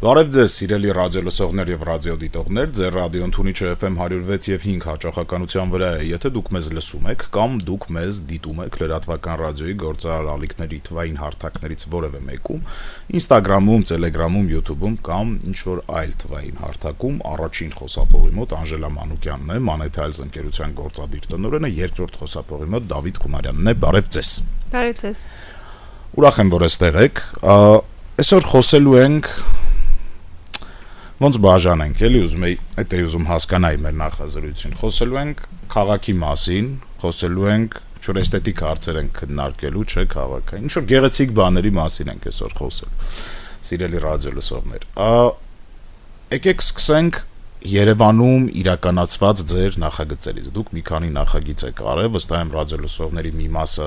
Բարև ձեզ, սիրելի ռադիո լսողներ եւ ռադիո դիտողներ, ձեր ռադիոն Թունիչը FM 106 եւ 5 հաճախականության վրա է, եթե դուք մեզ լսում եք կամ դուք մեզ դիտում եք լրատվական ռադիոյի գործարար ալիքների թվային հարթակներից որևէ մեկում, Instagram-ում, Telegram-ում, YouTube-ում կամ ինչ-որ այլ թվային հարթակում, առաջին խոսափողի մոտ Անժելա Մանուկյանն է, Monetiles ընկերության գործադիր տնօրենը, երկրորդ խոսափողի մոտ Դավիթ Խունարյանն է, բարև ձեզ։ Բարև ձեզ։ Ուրախ եմ, որ այստեղ եք։ Այսօր խոսելու ենք ոնց բաժանենք, էլի ուզում եի, այդ է ուզում հասկանայի մեր նախազրույցին։ Խոսելու ենք քաղաքի մասին, խոսելու ենք ինչ-որ էսթետիկ հարցեր ենք քննարկելու, չէ, քաղաքային։ Ինչ-որ գեղեցիկ բաների մասին ենք այսօր խոսել։ Սիրելի ռադիո լսողներ, եկեք սկսենք Երևանում իրականացված ձեր նախագծերից։ Դուք մի քանի նախագիծ եք արել, վստահ եմ ռադիո լսողների մի մասը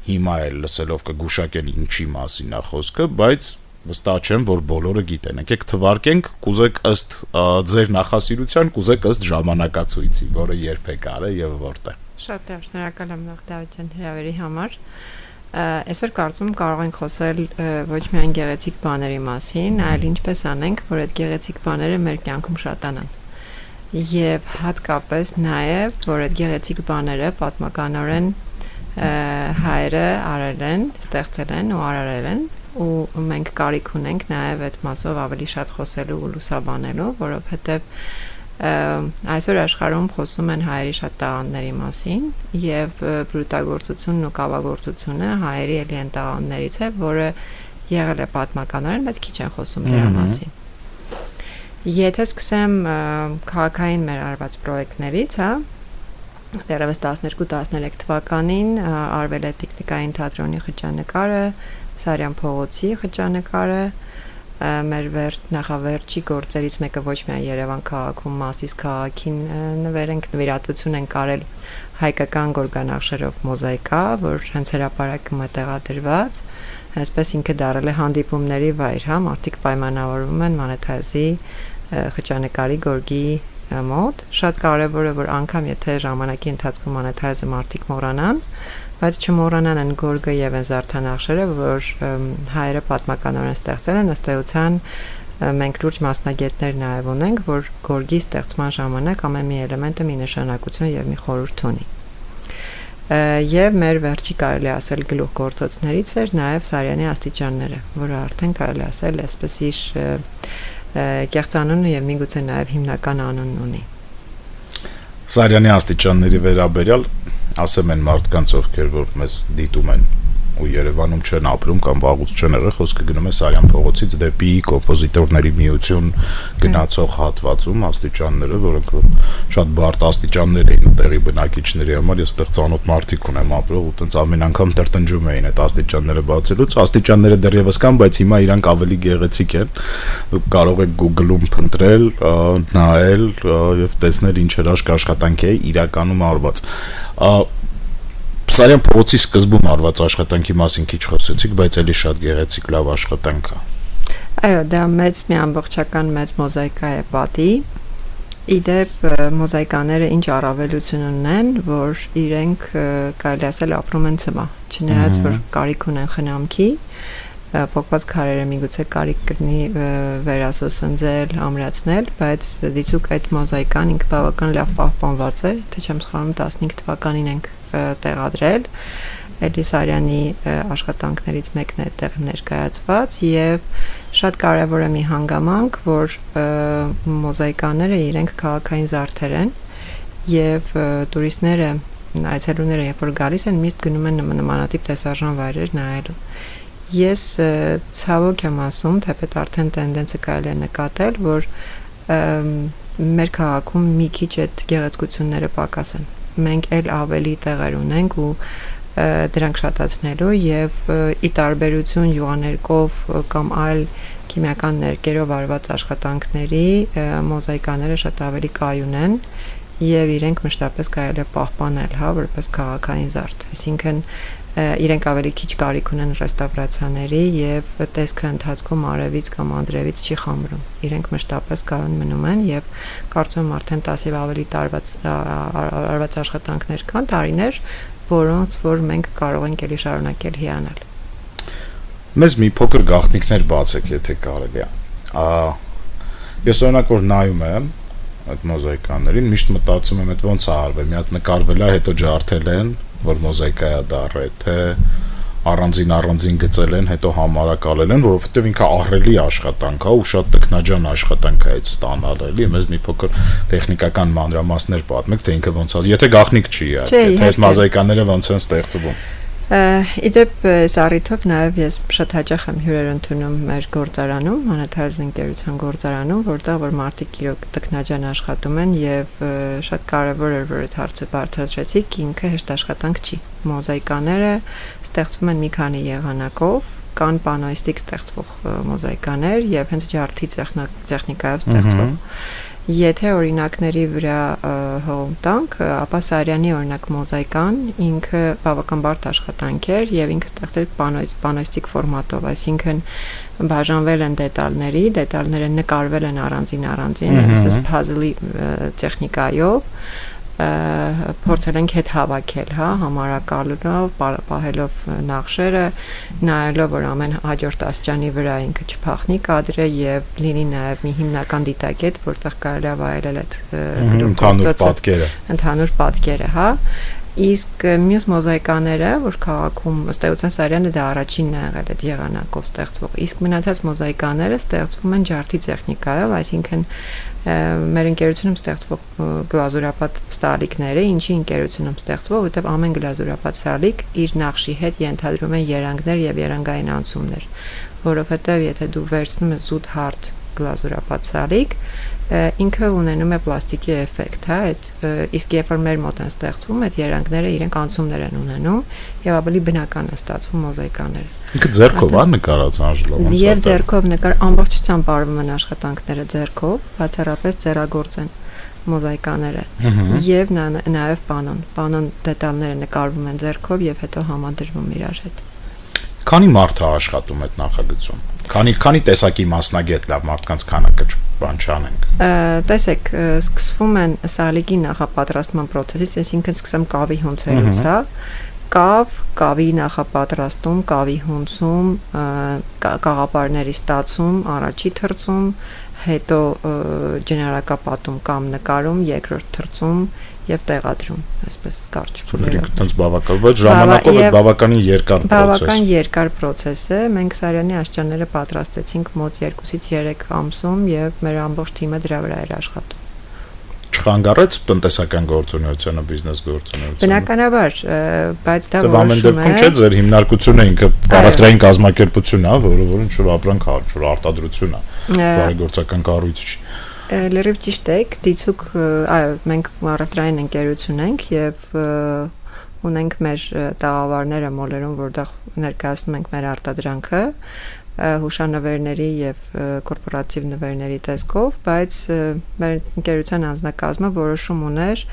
հիմա էլ լսելով կգուշակեն ինչի մասին է խոսքը, բայց վստահ չեմ, որ բոլորը գիտեն։ Եկեք թվարկենք, կուզեք ըստ ձեր նախասիրության, կուզեք ըստ ժամանակացույցի, որը երբ եք արել եւ որտեղ։ Շատ լավ, շնորհակալ եմ Դավիթ ջան հրավերի համար։ Այսօր կարծում կարող ենք խոսել ոչ միայն գեղեցիկ բաների մասին, այլ ինչպես անենք, որ այդ գեղեցիկ բաները մեր կյանքում շատանան։ Եվ հատկապես նաեւ, որ այդ գեղեցիկ բաները պատմականորեն հայերը արել են, ստեղծել են ու արարել են ու մենք կարիք ունենք նաև այդ մասով ավելի շատ խոսելու ու լուսաբանելու, որովհետև այսօր աշխարհում խոսում են հայերի շատ տաղանդների մասին եւ բրուտագործությունն ու կավագործությունը հայերի էլի են տաղանդներից է, որը եղել է պատմականորեն, բայց քիչ են խոսում դրա մասին։ Եթե սկսեմ քաղաքային մեր արված պրոյեկտներից, հա, դեռևս 12-13 թվականին արվել է Տիկնիկային թատրոնի խճանկարը, Սարյան փողոցի խճանկարը, մեր նախավերջի գործերից մեկը ոչ միայն Երևան քաղաքում Մասիս քաղաքին նվիրատվություն են կարել հայկական գորգանախշերով մոզաիկա, որ հենց հրապարակում է տեղադրված, այսպես ինքը դարձել է հանդիպումների վայր, հա, մարդիկ պայմանավորվում են Monetize-ի խճանկարի գորգի մոտ, շատ կարևոր է, որ անգամ եթե ժամանակի ընթացքում Monetize-ը մարդիկ մոռանան, բայց չմոռանան են գորգը եւ այն զարդանախշերը, որ հայերը պատմականորեն ստեղծել են, ըստ էության մենք լուրջ մասնագետներ նաեւ ունենք, որ գորգի ստեղծման ժամանակ ամեն մի էլեմենտը մի նշանակություն եւ մի խորհուրդ ունի։ Եվ մեր վերջի կարելի ասել գլուխ գործոցներից էր նաեւ Սարյանի աստիճանները, որը արդեն կարելի ասել այսպես իր կեղծանունը եւ միգուցե նաեւ հիմնական անունն ունի։ Սարյանի աստիճանների վերաբերյալ ասեմ են մարդկանց, ովքեր որ մեզ դիտում են ու Երևանում չեն ապրում կամ վաղուց չեն եղել, խոսքը գնում է Սարյան փողոցից դեպի կոմպոզիտորների միություն գնացող հատվածում աստիճանները, որոնք շատ բարդ աստիճաններ էին տեղի բնակիչների համար, ես այդտեղ ծանոթ մարդիկ ունեմ ապրող ու տենց ամեն անգամ տրտնջում էին այդ աստիճանները բացելուց, աստիճանները դեռևս կան, բայց հիմա իրանք ավելի գեղեցիկ են, դուք կարող եք Google-ում փնտրել, նայել եւ տեսնել ինչ հրաշք աշխատանք է իրականում արված։ Սարյան փողոցի սկզբում արված աշխատանքի մասին քիչ խոսեցիք, բայց էլի շատ գեղեցիկ լավ աշխատանք է։ Այո, դա մի ամբողջական մեծ մոզաիկա է պատի։ Իդեպ մոզաիկաները ինչ առավելություն ունեն, որ իրենք կարելի ասել ապրում են ծմա, չնայած որ կարիք ունեն խնամքի, փոքված քարերը միգուցե կարիք կրնի վերասոսնձել, ամրացնել, բայց դիցուկ այդ մոզաիկան ինքը բավական լավ պահպանված է, թե չեմ սխալվում 15 թվականին ենք տեղադրել, Էլիսարյանի աշխատանքներից մեկն է այդտեղ ներկայացված եւ շատ կարեւոր է մի հանգամանք, որ մոզաիկաները իրենք քաղաքային զարդեր են եւ տուրիստները, այցելուները երբ որ գալիս են, միշտ գնում են նմանատիպ տեսարժան վայրեր նայելու։ Ես ցավոք եմ ասում, թեպետ արդեն տենդենսը կարելի է նկատել, որ մեր քաղաքում մի քիչ այդ գեղեցկությունները պակաս են։ Մենք էլ ավելի տեղեր ունենք ու դրանք շատացնելու եւ ի տարբերություն յուղաներկով կամ այլ քիմիական ներկերով արված աշխատանքների մոզաիկաները շատ ավելի կայուն են եւ իրենք մշտապես կարելի է պահպանել, հա, որպես քաղաքային զարդ, այսինքն իրենք ավելի քիչ կարիք ունեն ռեստավրացիաների եւ տեսքը ընթացքում արևից կամ անձրևից չի խամրում։ Իրենք մշտապես կայուն մնում են եւ կարծում եմ արդեն 10-ով ավելի տարված աշխատանքներ կան, տարիներ, որոնց որ մենք կարող ենք ելի շարունակել հիանալ։ Մեզ մի փոքր գաղտնիքներ բացեք, եթե կարելի է։ Ես օրինակ որ նայում եմ այդ մոզաիկաներին, միշտ մտածում եմ, այդ ոնց է արվել, մի հատ նկարվել է, հետո ջարդել են, որ մոզաիկա է դառը, թե առանձին գծել են, հետո համարակալել են, որովհետև ինքը ահռելի աշխատանք է ու շատ տքնաջան աշխատանք է այդ ստանալ, էլի, մեզ մի փոքր տեխնիկական մանրամասներ պատմեք, թե ինքը ոնց է, եթե գաղտնիք չի, թե այդ մոզաիկաները ոնց են ստեղծվում։ Իդեպ զառիթով նաև ես շատ հաճախ եմ հյուրեր ընդունում մեր գործարանում, Մանաթայրս ընկերության գործարանում, որտեղ որ մարդիկ իրոք տքնաջան աշխատում են եւ շատ կարեւոր էր որ այդ հարցը բարձրացրեցիք, ինքը հեշտ աշխատանք չի։ Մոզաիկաները ստեղծվում են մի քանի եղանակով, կան պանոիստիկ ստեղծվող մոզաիկաներ եւ հենց ջարդի տեխնիկայով ստեղծվող։ Եթե օրինակների վրա հողում տանք, ապա Սարյանի օրինակ մոզաիկան ինքը բավական բարդ աշխատանք էր եւ ինքը ստեղծեց պանոիստիկ ֆորմատով, այսինքն բաժանվել են դետալները նկարվել են առանձին, այսպես puzzle-ի տեխնիկայով փորձել ենք հետ հավաքել, համարակալով, պահելով նախշերը, նայելով որ ամեն հաջորդ աստիճանի վրա ինքը չփախնի կադրը եւ լինի նաեւ մի հիմնական դիտակետ, որտեղ կարելի է վայելել այդ ընդհանուր պատկերը, Իսկ մյուս մոզաիկաները, որ քաղաքում ըստ էության Սարյանը դա առաջինն է եղել այդ եղանակով ստեղծվող, իսկ մնացած մոզաիկաները ստեղծվում են ջարդի տեխնիկայով, այսինքն մեր ընկերությունում ստեղծվող գլազուրապատ սալիկները, ինչի ընկերությունում ստեղծվող, որտեղ ամեն գլազուրապատ սալիկ իր նախշի հետ ենթադրում է երանգներ եւ երանգային անցումներ, որովհետեւ եթե դու վերցնում ես զուտ հարթ գլազուրապատ սալիկ, ինքը ունենում է պլաստիկի էֆեկտ, իսկ երբ որ մեր մոտ են ստեղծվում, այդ երանգները իրենք անցումներ են ունենում եւ ավելի բնական է ստացվում մոզաիկաները։ Ինքը ձեռքով է նկարած անժելոց։ Եվ ձեռքով ամբողջությամբ արվում են աշխատանքները ձեռքով, բացառապես ձեռագործ են մոզաիկաները եւ նաեւ պանոն դետալները նկարվում են ձեռքով եւ հետո համադրվում իրար հետ։ Քանի մարդ է աշխատում այդ նախագծում։ Քանի տեսակի մասնագետ լավ մարդկանց քանակը բան չանենք։ Տեսեք, սկսվում են սալիկի նախապատրաստման process-ից, այսինքն սկսեմ կավի հունցելուց, կավի նախապատրաստում, կավի հունցում, կաղապարների ստացում, առաջի թրծում, հետո ջներակապատում կամ նկարում, երկրորդ թրծում եւ տեղադրում, այսպես կարճ։ Այդպես բավական, բայց ժամանակով է բավականին երկար process։ Բավական երկար process է։ Մենք Սարյանի աշճանները պատրաստեցինք մոտ 2-ից 3 ամսում եւ մեր ամբողջ թիմը դրա վրա էր աշխատում։ Չխանգարեց տնտեսական գործունեությունը, բիզնես գործունեությունը։ Բնականաբար, բայց դա որոշում է։ Դեպքում չէ ձեր հիմնարկությունը ինքը առևտրային կազմակերպություն է, որը ինչ-որ ապրանք է, ինչ-որ արտադրություն է, բարեգործական կառույց չի։ Լրիվ ճիշտ եք, դիցուկ, այո, մենք առևտրային ընկերություն ենք եւ ունենք մեր տաղավարները մոլերում, որտեղ ներկայացնում ենք մեր արտադրանքը, հուշանվերների եւ կորպորատիվ նվերների տեսքով, բայց մեր ընկերության անձնակազմը որոշում ուներ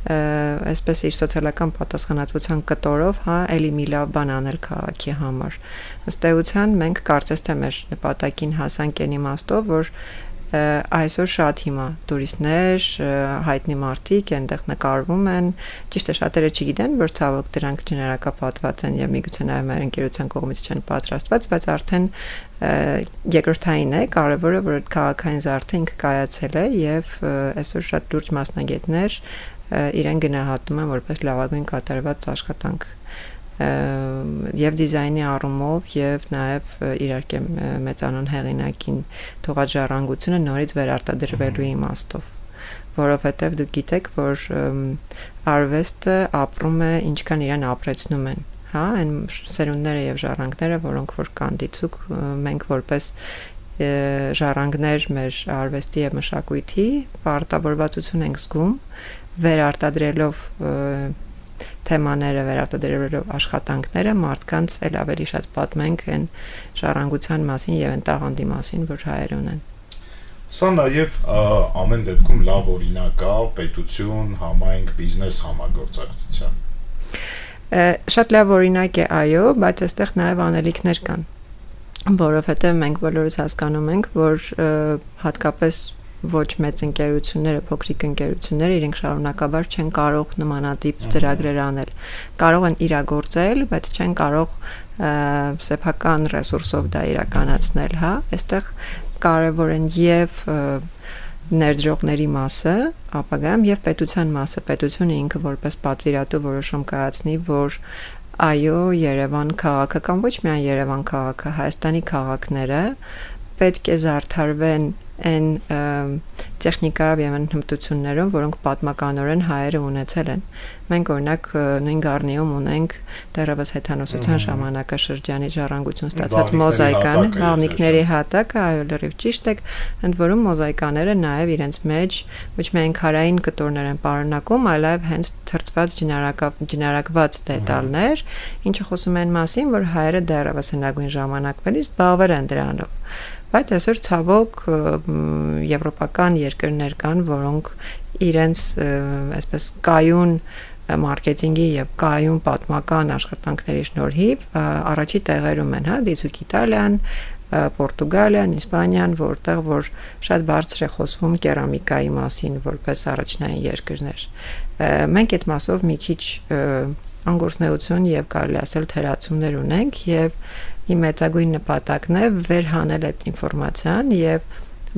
այսպես իր սոցիալական պատասխանատվության կտորով, էլի մի լավ բան անել քաղաքի համար։ Ըստ էության մենք կարծես թե մեր նպատակին հասանք այն իմաստով, որ այսօր շատ հիմա տուրիստներ, հայտնի մարդիկ այնտեղ նկարվում են, ճիշտ է շատերը չգիտեն, որ ցավոք դրանք ջներակապատված են եւ միգուցե նաեւ մեր ընկերության կողմից չեն պատրաստված, բայց արդեն երկրորդային է, կարևորը որ այդ քաղաքային զարդը ինքը կայացել է եւ այսօր շատ լուրջ մասնագետներ իրեն գնահատում են որպես լավագույն կատարված աշխատանք եւ դիզայնի առումով եւ նաեւ իհարկե մեծանուն հեղինակին թողած ժառանգությունը նորից վերարտադրվելու իմաստով, որովհետեւ դուք գիտեք, որ արվեստը ապրում է ինչքան իրան ապրեցնում են, այն սերունդները եւ ժառանգները, որոնք որ կան դիցուկ, մենք որպես ժառանգներ մեր արվեստի եւ մշակույթի պարտավորվածություն ենք զգում վերարտադրելով թեմաները վերարտադրելով աշխատանքները մարդկանց էլ ավելի շատ պատմենք այն ժառանգության մասին եւ այն տաղանդի մասին, որ հայերը ունեն։ Սա նաեւ ամեն դեպքում լավ օրինակ է պետություն, համայնք, բիզնես համագործակցության։ Շատ լավ օրինակ է, այո, բայց այստեղ նաեւ անելիքներ կան, որովհետեւ մենք բոլորս հասկանում ենք, որ հատկապես ոչ մեծ ընկերությունները, փոքրիկ ընկերությունները իրենք շարունակաբար չեն կարող նմանատիպ ծրագրեր անել։ Կարող են իրագործել, բայց չեն կարող սեփական ռեսուրսով դա իրականացնել, Այստեղ կարևոր են եւ ներդրողների մասը, ապագայում եւ պետության մասը, պետությունը ինքը որպես պատվիրատու որոշում կայացնի, որ այո, Երևան քաղաքը կամ ոչ միայն Երևան քաղաքը, Հայաստանի քաղաքները պետք է զարդարվեն այն տեխնիկայով եւ հմտություններով, որոնք պատմականորեն հայերը ունեցել են։ Մենք օրինակ նույն Գառնիում ունենք դեռևս հեթանոսության ժամանակաշրջանի ժառանգություն ստացած մոզաիկան, բաղնիքների հատակը, այո, լրիվ ճիշտ եք, ընդ որում մոզաիկաները նաեւ իրենց մեջ ոչ միայն քարային կտորներ են պարունակում, այլև հենց թրծված ջնարակված դետալներ, ինչը խոսում են մասին, որ հայերը դեռևս հնագույն ժամանակներից զբաղվել են դրանով։ Բայց այսօր ցավոք եվրոպական երկրներ կան, որոնք իրենց այսպես կայուն մարքեթինգի եւ կայուն պատմական աշխատանքների շնորհիվ առաջի տեղերում են, հա, դիցուկ Իտալիան, Պորտուգալիան, Իսպանիան, որտեղ որ շատ բարձր է խոսվում կերամիկայի մասին որպես առաջնային երկրներ։ Մենք այդ մասով մի քիչ անգործնեություն եւ կարելի ասել թերացումներ ունենք եւ իմ մեծագույն նպատակն է վերհանել այդ ինֆորմացիան եւ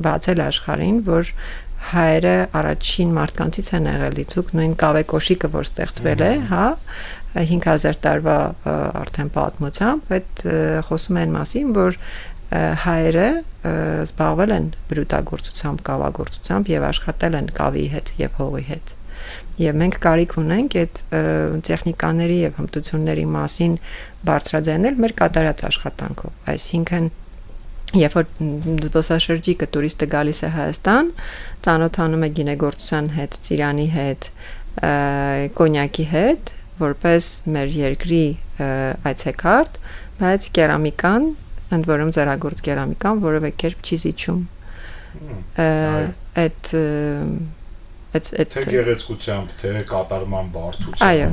բացել աշխարհին, որ հայերը առաջին մարդկանցից են եղել դիցուկ նույն կավե կոշիկը, որ ստեղծվել է, հա, 5000 տարվա արդեն պատմությամբ, այդ խոսում են մասին, որ հայերը զբաղվել են բրուտագործությամբ, կավագործությամբ եւ աշխատել են կավի հետ եւ հողի հետ։ Եվ մենք կարիք ունենք այդ տեխնիկաների եւ հմտությունների մասին բարձրաձայնել մեր կատարած աշխատանքով։ Այսինքն, երբ որ զբոսաշրջիկը տուրիստը գալիս է Հայաստան, ծանոթանում է գինեգործության հետ, ծիրանի հետ, կոնյակի հետ, որպես մեր երկրի այցեքարտ, բայց կերամիկան, ընդ որում ձեռագործ կերամիկան որևէ կերպ չի զիջում։ Թե գեղեցկությամբ, թե կատարման բարդությամբ։ Այո,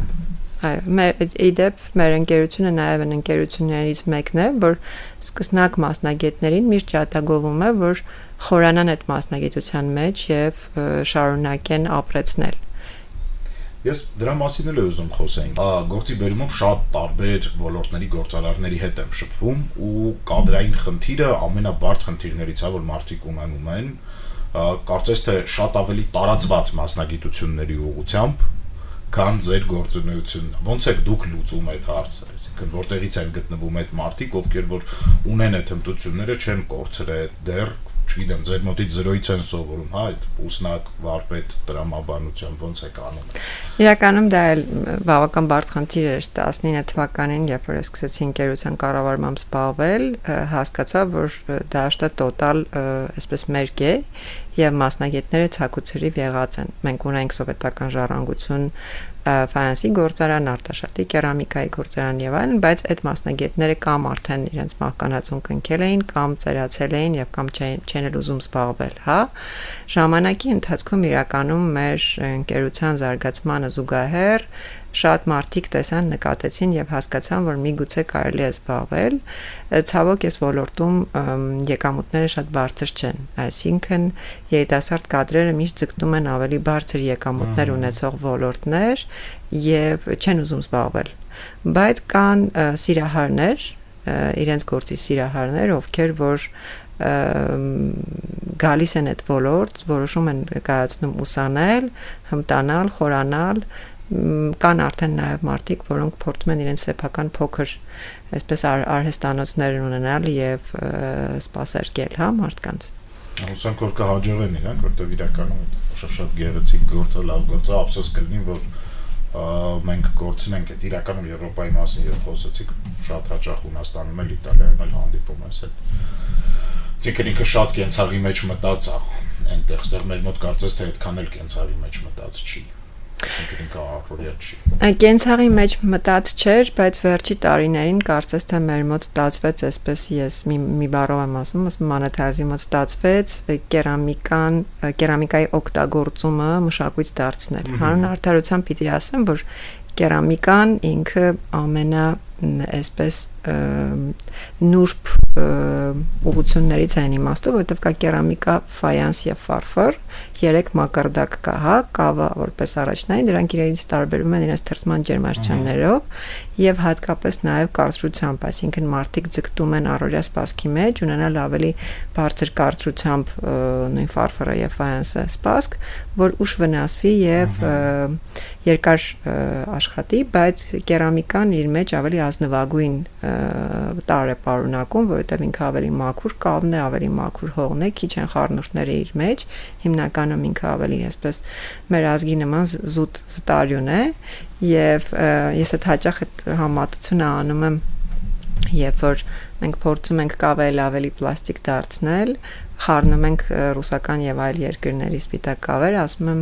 իդեպ մեր ընկերությունը նաև այն ընկերություններից մեկն է, որ սկսնակ մասնագետներին միշտ ջատագովում է, որ խորանան այդ մասնագիտության մեջ եւ շարունակեն ապրեցնել։ Ես դրա մասին էլ ուզում խոսեին։ Գործի բերումով շատ տարբեր ոլորտների գործարարների հետ եմ շփվում ու կադրային խնդիրը ամենաբարդ խնդիրներից է, որ մարդիկ ունենում են, կարծես թե շատ ավելի տարածված մասնագիտությունների ուղղությամբ, քան ձեր գործունեությունը։ Ոնց եք դուք լուծում այդ հարցը, այսինքն որտեղից են գտնվում այդ մարդիկ, ովքեր որ ունեն այդ հմտությունները, չեն կորցրել դեռ, չգիտեմ, ձեր մոտից 0-ից են սովորում, հա, այդ ուսնակ, վարպետ, տրամաբանությամբ ոնց եք անում։ Իրականում դա էլ բավական բարդ խնդիր էր 19 թվականին, երբ որ սկսեցի ընկերության կառավարմամբ զբաղվել, հասկացա, որ դաշտը տոտալ այսպես մերկ է եւ մասնագետները ցակուցրիվ եղած են։ Մենք ունենք սովետական ժառանգություն, ֆայանսի գործարան, արտաշատի կերամիկայի գործարան եւ այլն, բայց այդ մասնագետները կամ արդեն իրենց մահկանացուն կնքել էին, կամ ծերացել էին եւ կամ չեն էլ ուզում զբաղվել, հա։ Ժամանակի ընթացքում իրականում մեր ընկերության զարգացմանը զուգահեռ շատ մարդիկ տեսան, նկատեցին եւ հասկացան, որ միգուցե կարելի է զբաղվել։ Ցավոք այս ոլորտում եկամուտները շատ բարձր չեն, այսինքն երիտասարդ կադրերը միշտ ձգտում են ավելի բարձր եկամուտներ ունեցող ոլորտներ եւ չեն ուզում զբաղվել։ Բայց կան սիրահարներ, իրենց գործի սիրահարներ, ովքեր որ գալիս են այդ ոլորտ, որոշում են կայացնում ուսանել, հմտանալ, խորանալ, կան արդեն նաև մարդիկ, որոնք փորձում են իրենց սեփական փոքր այսպես արհեստանոցներ ունենալ եւ սպասարկել, հա, մարդկանց։ Հուսանք որ կհաջողեն իրանք, որտեղ իրականում շատ գեղեցիկ գործ է, լավ գործ է, ափսոս կլինի, որ մենք գործնենք այդ իրականում Եվրոպայի մասին երբ խոսեցիք, շատ հաճախ Հունաստանում էլ, Իտալիայում էլ հանդիպում ես այդ։ Այսինքն ինքը շատ կենցաղի մեջ մտած է, այնտեղ մեր մոտ կարծես թե այդքան էլ կենցաղի մեջ մտած չի։ Կենցաղի մեջ մտած չէր, բայց վերջի տարիներին կարծես թե մեր մոտ ստացվեց, այսպես ես մի բառով եմ ասում, մանեթայզի մոտ ստացվեց կերամիկայի օգտագործումը մշակույթ դարձնել։ Հանուն արդարության պիտի ասեմ, որ կերամիկան ինքը այսպես նուրբ ուղղություններից այն իմաստով, որովհետև կա կերամիկա, ֆայանս եւ ֆարֆոր, 3 մակարդակ կա, հա, կավը որպես առաջնային, դրանք իրենց տարբերվում են իրենց թրծման ջերմաստիճաններով եւ հատկապես նաեւ կարծրությամբ, այսինքն մարդիկ ձգտում են առօրյա սպասքի մեջ ունենալ ավելի բարձր կարծրությամբ նույն ֆարֆորը եւ ֆայանսը սպասք, որ ուշ վնասվի եւ երկար աշխատի, բայց կերամիկան իր մեջ ավելի ազնվագույն տար է պարունակում, որովհետև ինքը ավելի մաքուր կավն է, ավելի մաքուր հողն է, քիչ են խառնուրդները իր մեջ, հիմնականում ինքը ավելի այսպես մեր ազգի նման զուտ զտարյուն է, եւ ես այդ հաճախ այդ համատությունը անում եմ, երբ որ մենք փորձում ենք կավերը ավելի պլաստիկ դարձնել, խառնում ենք ռուսական եւ այլ երկրների սպիտակ կավեր, ասում եմ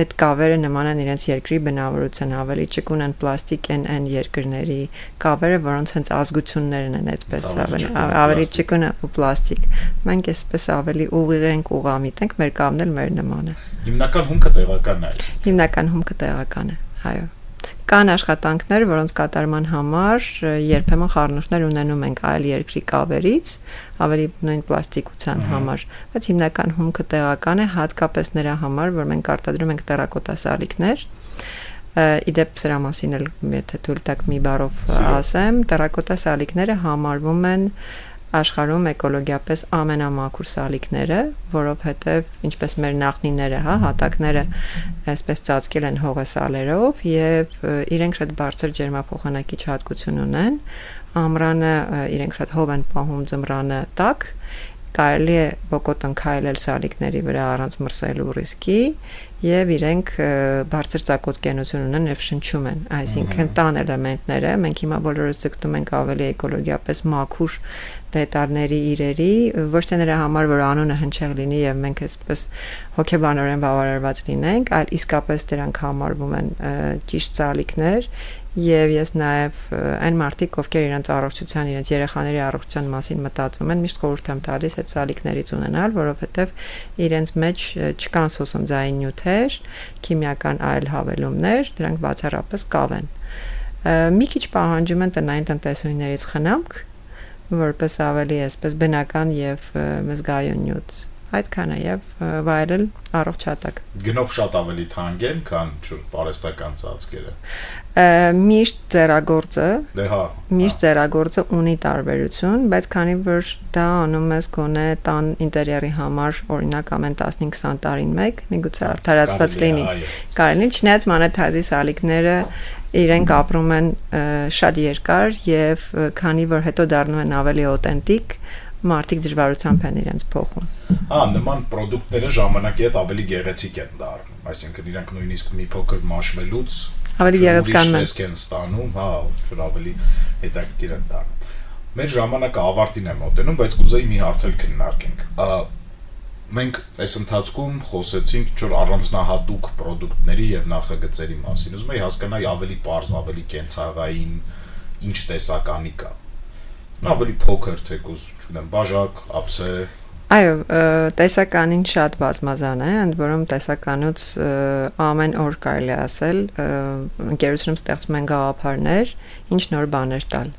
այդ կավերը նման են իրենց երկրի բնավորության, ավելի ճկուն են պլաստիկ են այն երկրների կավերը, որոնց հենց ազգություններն են այդպես ավելի ճկուն ու պլաստիկ։ Մենք այսպես ավելի ուղիղ ենք, ուղղամիտ ենք, մեր կավն էլ մեր նման է։ Հիմնական հումքը տեղական է։ Հիմնական հումքը տեղական է, այո։ Կան աշխատանքներ, որոնց կատարման համար երբեմն խառնուրդներ ունենում ենք այլ երկրի կավերից, ավելի նույն պլաստիկության համար, բայց հիմնական հումքը տեղական է, հատկապես նրա համար, որ մենք արտադրում ենք տերակոտա սալիկներ, իդեպ սրա մասին էլ եթե թույլ տաք մի բառով ասեմ, տերակոտա սալիկները համարվում են աշխարհում էկոլոգիապես ամենամաքուր սալիկները, որովհետև ինչպես մեր նախնիները, հա, հատակները այսպես ծածկել են հողեսալերով եւ իրենք շատ բարձր ջերմափոխանակիչ հատկություն ունեն, ամռանը իրենք շատ հով են պահում ձմռանը տաք, կարելի է բոկոտ ընկայել սալիկների վրա առանց մրսելու ռիսկի եւ իրենք բարձր ծակոտկենություն ունեն եւ շնչում են, այսինքն տան էլեմենտները մենք հիմա բոլորս ձգտում ենք ավելի էկոլոգիապես մաքուր դետալների իրերի, ոչ թե նրա համար, որ անունը հնչեղ լինի եւ մենք այսպես հոգեբանորեն բավարարված լինենք, այլ իսկապես դրանք համարվում են ճիշտ սալիկներ եւ ես նաեւ այն մարդիկ, ովքեր իրենց առողջության, իրենց երեխաների առողջության մասին մտածում են, միշտ խորհուրդ եմ տալիս այդ սալիկներից ունենալ, որովհետեւ իրենց մեջ չկան սոսնձային նյութեր, քիմիական այլ հավելումներ, դրանք բացառապես կավ են։ Մի քիչ պահանջում են տնային տնտեսուհիներից խնամք, որպես ավելի այսպես բնական եւ մզգայուն նյութ։ Այդքան է եւ վայելել առողջ հատակ։ Գնով շատ ավելի թանկ են, քան պարեստական ծածկերը։ Միշտ ձեռագործը, հա, միշտ ձեռագործը ունի տարբերություն, բայց քանի որ դա անում ես գոնե տան ինտերիերի համար, օրինակ ամեն 15-20 տարին մեկ, միգուցե արդարացված լինի։ Կարելի, չնայած մանեթազի սալիկները իրենք ապրում են շատ երկար եւ քանի որ հետո դառնում են ավելի օթենտիկ, մարդիկ դժվարությամբ են իրենց փոխում։ Նման ապրանքները ժամանակի հետ ավելի գեղեցիկ են դառնում, այսինքն իրանք նույնիսկ մի փոքր մաշվելուց ավելի գեղեցկանում են։ Տեսք են ստանում, հա, որ ավելի հետաքրքիր են դառնում։ Մեր ժամանակը ավարտին է մոտենում, բայց կուզեի մի հարց էլ քննարկենք։ Մենք այս ընթացքում խոսեցինք որ առանձնահատուկ ապրանքների եւ նախագծերի մասին։ Ուզում եի հասկանալ ավելի པարզ, ավելի կենցաղային ինչ տեսականի կա։ Ավելի փոքր թեկուզ, չունեմ, բաժակ, ափսե։ Այո, տեսականին շատ բազմազան է, ընդ որում տեսականուց ամեն օր կարելի ասել, ընկերությունում ստեղծում են գաղափարներ, ինչ նոր բաներ տալ։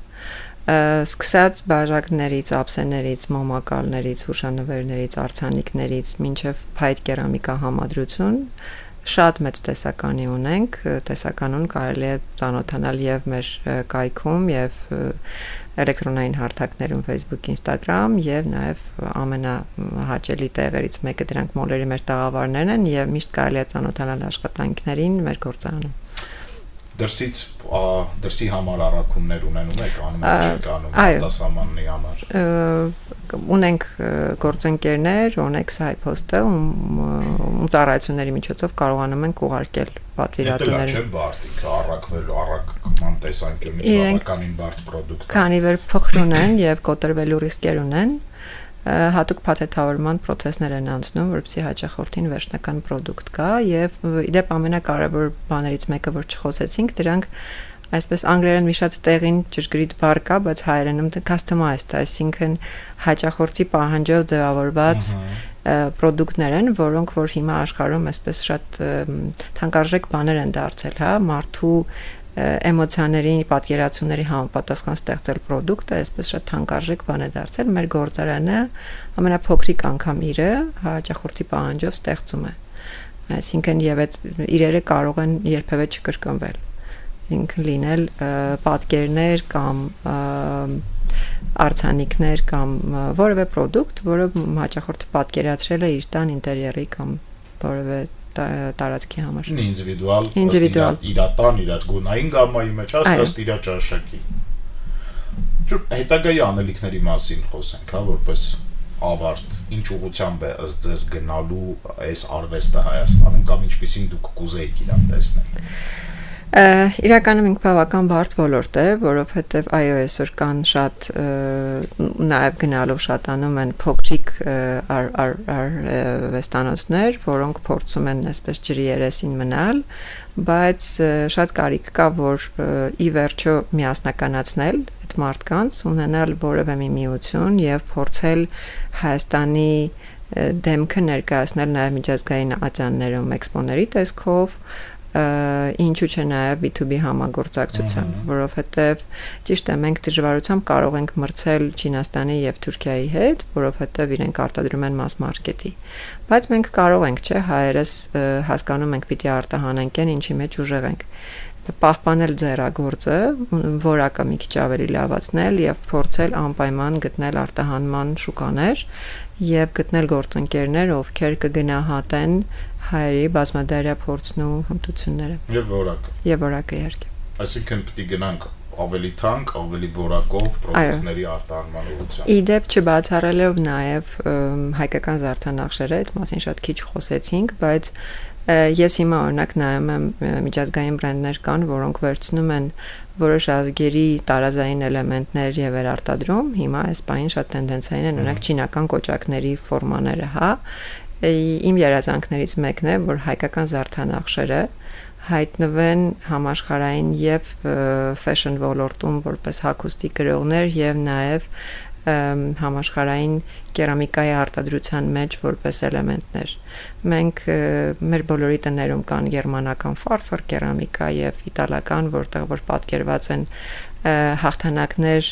Սկսած բաժակներից, ափսեներից, մոմակալներից, հուշանվերներից, արձանիկներից, մինչև փայտ կերամիկա համադրություն, շատ մեծ տեսականի ունենք, տեսականուն կարելի է ծանոթանալ եւ մեր կայքում եւ էլեկտրոնային հարթակներում Facebook, Instagram եւ նաեւ ամենահաճելի տեղերից մեկը դրանք մոլերի մեր տաղավարներն են եւ միշտ կարելի է ծանոթանալ աշխատանքներին մեր գործանում։ Դրսի համար առաքումներ ունենում եք, անում եք արտասահմաննի համար։ Ունենք գործընկերներ, Onex Hypost-ը, ում ծառայությունների միջոցով կարողանում ենք ուղարկել պատվիրատուներին։ Դա չէ բարդիկ, առաքվելու, առաքման տեսանկյունից բավականին բարդ ապրանք։ Քանի որ փխրուն են եւ կոտրվելու ռիսկեր ունեն, հատուկ փաթեթավորման process-ներ են անցնում, որպեսզի հաճախորդին վերջնական product գա եւ իդեպ ամենակարևոր բաներից մեկը, որ չխոսեցինք, դրանք այսպես անգլերեն մի շատ տեղին ճշգրիտ բառ կա, բայց հայերենում customized, այսինքն հաճախորդի պահանջով ձևավորված product-ներ են, որոնք որ հիմա աշխարհում այսպես շատ թանկարժեք բաներ են դարձել, հա, մարդու էմոցիաների, պատկերացումների համապատասխան ստեղծել պրոդուկտը, այսպես շատ թանկարժեք բան է դարձել, մեր գործարանը ամենափոքրիկ անգամ իրը հաճախորդի պահանջով ստեղծում է։ Այսինքն եւ այդ իրերը կարող են երբևէ չկրկնվել։ Ինքն լինել պատկերներ կամ արձանիկներ կամ որևէ պրոդուկտ, որը հաճախորդը պատկերացրել է իր տան ինտերիերի կամ որևէ տարածքի համար։ Ինդիվիդուալ իրատան, իրար գունային գամմայի մեջ, ըստ իր ճաշակի։ Հետագայի անելիքների մասին խոսենք, հա, որպես ավարտ, ինչ ուղղությամբ է ըստ ձեզ գնալու այս արվեստը Հայաստանում կամ ինչպիսին դուք կուզեիք իրան տեսնել։ Իրականում ինքը բավական բարդ ոլորտ է, որովհետև այո, այսօր կան շատ նաև գնալով շատանում են փոքրիկ արվեստանոցներ, որոնք փորձում են այսպես ջրի երեսին մնալ, բայց շատ կարիք կա, որ ի վերջո միասնականացնել այդ մարդկանց, ունենալ որևէ մի միություն եւ փորձել Հայաստանի դեմքը ներկայացնել նաև միջազգային ատյաններում էքսպոների տեսքով, ինչու՞ չէ նաև B2B համագործակցության, որովհետև ճիշտ է, մենք դժվարությամբ կարող ենք մրցել Չինաստանի եւ Թուրքիայի հետ, որովհետև իրենք արտադրում են mass market-ի, բայց մենք կարող ենք, չէ, հայերս հասկանում ենք պիտի արտահանենք այն, ինչի մեջ ուժեղ ենք, պահպանել ձեռագործը, որակը մի քիչ ավելի լավացնել եւ փորձել անպայման գտնել արտահանման շուկաներ եւ գտնել գործընկերներ, ովքեր կգնահատեն հայերի բազմադարյա փորձն ու հմտությունները։ Եվ որակը իհարկե։ Այսինքն պիտի գնանք ավելի թանկ, ավելի որակով պրոդուկտների արտահանման ուղղությամբ։ Իդեպ չբացառելով նաև հայկական զարդանախշերը, այդ մասին շատ քիչ խոսեցինք, բայց ես հիմա օրինակ նայում եմ միջազգային բրենդներ կան, որոնք վերցնում են որոշ ազգերի տարազային էլեմենտներ եւ վերարտադրում, հիմա այս պահին շատ տենդենսային են օրինակ չինական կոճակների ֆորմաները, հա։ Իմ երազանքներից մեկն է, որ հայկական զարդանախշերը հայտնվեն համաշխարհային եւ fashion ոլորտում որպես հագուստի գրողներ եւ նաեւ համաշխարհային կերամիկայի արտադրության մեջ որպես էլեմենտներ։ Մենք մեր բոլորի տներում կան գերմանական ֆարֆոր կերամիկա եւ իտալական, որտեղ որ պատկերված են հաղթանակներ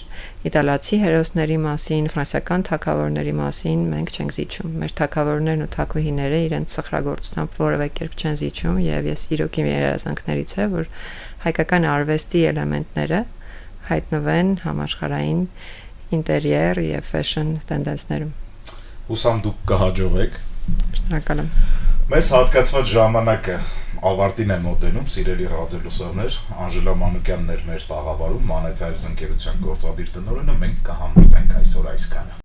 իտալացի հերոսների մասին, ֆրանսիական թագավորների մասին, մենք չենք զիջում։ Մեր թագավորներն ու թագուհիները իրենց սխրագործությամբ որևէ կերպ չեն զիջում եւ ես իրոք իմ երազանքներից է, որ հայկական արվեստի էլեմենտները հայտնվեն համաշխարհային ինտերիեր եւ fashion տենդենսներում։ Հուսամ դուք կհաջողեք։ Շնորհակալ եմ։ Մեզ հատկացված ժամանակը ավարտին է մոտենում, սիրելի ռադիոլսողներ, Անժելա Մանուկյանն էր մեր տաղավարում, Monetize ընկերության գործադիր տնօրենը, մենք կհանդիպենք այսօր այսքանը։